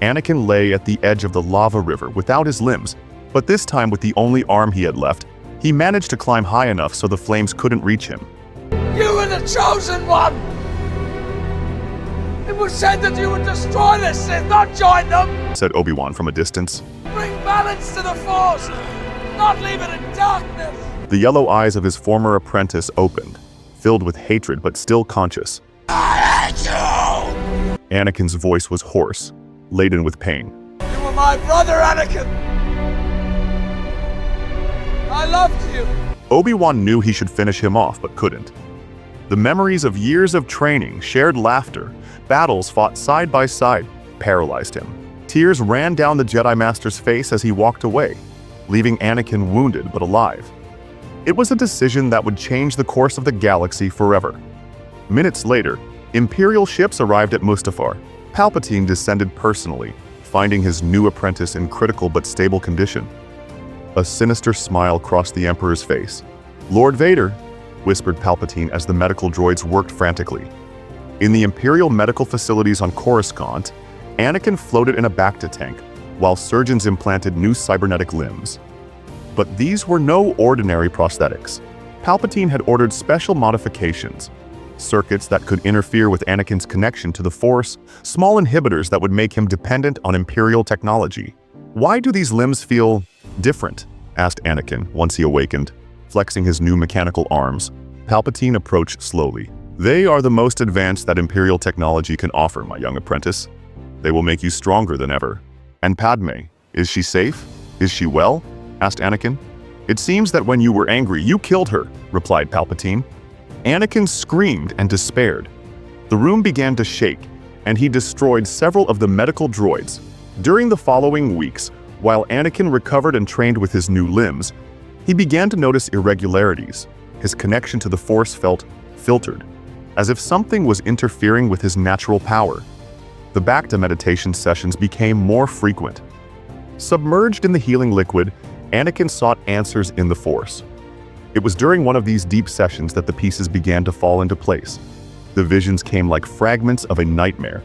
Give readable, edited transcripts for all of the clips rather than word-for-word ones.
Anakin lay at the edge of the lava river without his limbs, but this time with the only arm he had left, he managed to climb high enough so the flames couldn't reach him. You were the chosen one! It was said that you would destroy the Sith, not join them! Said Obi-Wan from a distance. Bring balance to the Force, not leave it in darkness! The yellow eyes of his former apprentice opened, filled with hatred but still conscious. I hate you! Anakin's voice was hoarse, laden with pain. You were my brother, Anakin! I loved you! Obi-Wan knew he should finish him off but couldn't. The memories of years of training, shared laughter, battles fought side by side, paralyzed him. Tears ran down the Jedi Master's face as he walked away, leaving Anakin wounded but alive. It was a decision that would change the course of the galaxy forever. Minutes later, Imperial ships arrived at Mustafar. Palpatine descended personally, finding his new apprentice in critical but stable condition. A sinister smile crossed the Emperor's face. "Lord Vader," whispered Palpatine as the medical droids worked frantically. In the Imperial medical facilities on Coruscant, Anakin floated in a Bacta tank, while surgeons implanted new cybernetic limbs. But these were no ordinary prosthetics. Palpatine had ordered special modifications, circuits that could interfere with Anakin's connection to the Force, small inhibitors that would make him dependent on Imperial technology. "Why do these limbs feel different?" asked Anakin once he awakened, flexing his new mechanical arms. Palpatine approached slowly. "They are the most advanced that Imperial technology can offer, my young apprentice. They will make you stronger than ever." "And Padmé, is she safe? Is she well?" asked Anakin. "It seems that when you were angry, you killed her," replied Palpatine. Anakin screamed and despaired. The room began to shake, and he destroyed several of the medical droids. During the following weeks, while Anakin recovered and trained with his new limbs, he began to notice irregularities. His connection to the Force felt filtered, as if something was interfering with his natural power. The Bacta meditation sessions became more frequent. Submerged in the healing liquid, Anakin sought answers in the Force. It was during one of these deep sessions that the pieces began to fall into place. The visions came like fragments of a nightmare.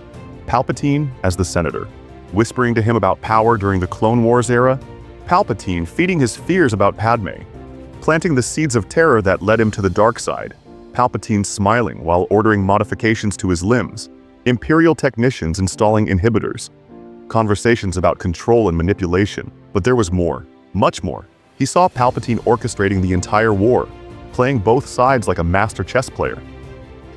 Palpatine as the Senator, whispering to him about power during the Clone Wars era. Palpatine feeding his fears about Padmé, planting the seeds of terror that led him to the dark side. Palpatine smiling while ordering modifications to his limbs. Imperial technicians installing inhibitors. Conversations about control and manipulation. But there was more, much more. He saw Palpatine orchestrating the entire war, playing both sides like a master chess player.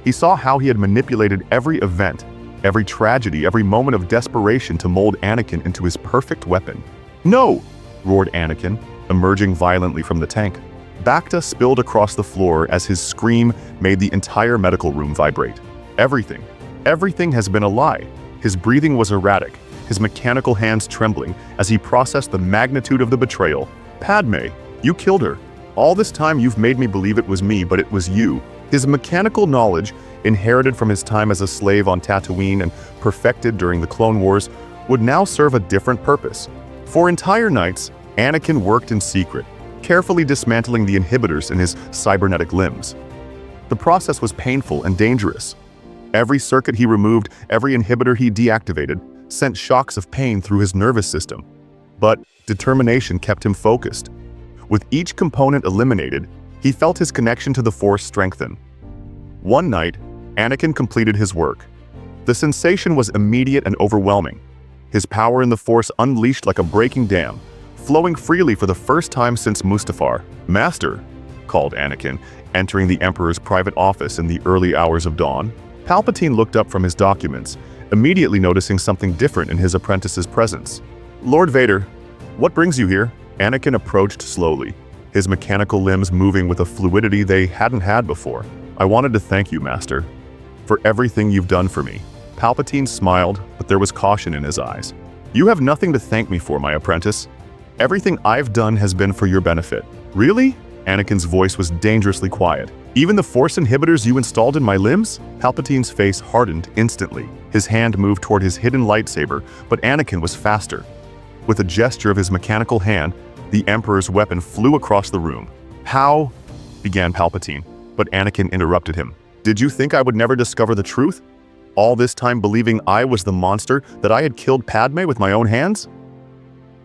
He saw how he had manipulated every event, every tragedy, every moment of desperation to mold Anakin into his perfect weapon. "No!" roared Anakin, emerging violently from the tank. Bacta spilled across the floor as his scream made the entire medical room vibrate. Everything has been a lie. His breathing was erratic, his mechanical hands trembling as he processed the magnitude of the betrayal. "Padmé, you killed her. All this time you've made me believe it was me, but it was you." His mechanical knowledge, inherited from his time as a slave on Tatooine and perfected during the Clone Wars, would now serve a different purpose. For entire nights, Anakin worked in secret, carefully dismantling the inhibitors in his cybernetic limbs. The process was painful and dangerous. Every circuit he removed, every inhibitor he deactivated, sent shocks of pain through his nervous system. But determination kept him focused. With each component eliminated, he felt his connection to the Force strengthen. One night, Anakin completed his work. The sensation was immediate and overwhelming. His power in the Force unleashed like a breaking dam, flowing freely for the first time since Mustafar. "Master," called Anakin, entering the Emperor's private office in the early hours of dawn. Palpatine looked up from his documents, immediately noticing something different in his apprentice's presence. "Lord Vader, what brings you here?" Anakin approached slowly, his mechanical limbs moving with a fluidity they hadn't had before. "I wanted to thank you, Master, for everything you've done for me." Palpatine smiled, but there was caution in his eyes. "You have nothing to thank me for, my apprentice. Everything I've done has been for your benefit." "Really?" Anakin's voice was dangerously quiet. "Even the Force inhibitors you installed in my limbs?" Palpatine's face hardened instantly. His hand moved toward his hidden lightsaber, but Anakin was faster. With a gesture of his mechanical hand, the Emperor's weapon flew across the room. "How?" began Palpatine, but Anakin interrupted him. "Did you think I would never discover the truth? All this time believing I was the monster, that I had killed Padmé with my own hands?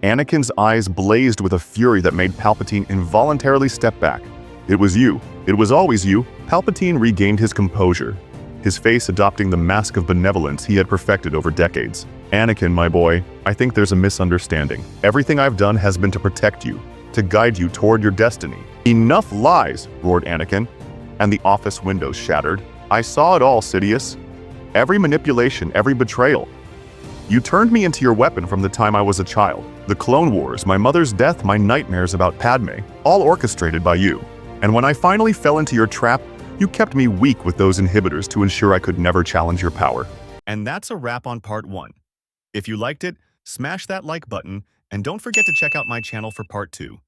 Anakin's eyes blazed with a fury that made Palpatine involuntarily step back. It was you. It was always you. Palpatine regained his composure, his face adopting the mask of benevolence he had perfected over decades. Anakin, my boy, I think there's a misunderstanding. Everything I've done has been to protect you, to guide you toward your destiny. Enough lies, roared Anakin, and the office windows shattered. I saw it all, Sidious. Every manipulation, every betrayal. You turned me into your weapon from the time I was a child. The Clone Wars, my mother's death, my nightmares about Padmé, all orchestrated by you. And when I finally fell into your trap, you kept me weak with those inhibitors to ensure I could never challenge your power. And that's a wrap on part 1. If you liked it, smash that like button, and don't forget to check out my channel for part 2.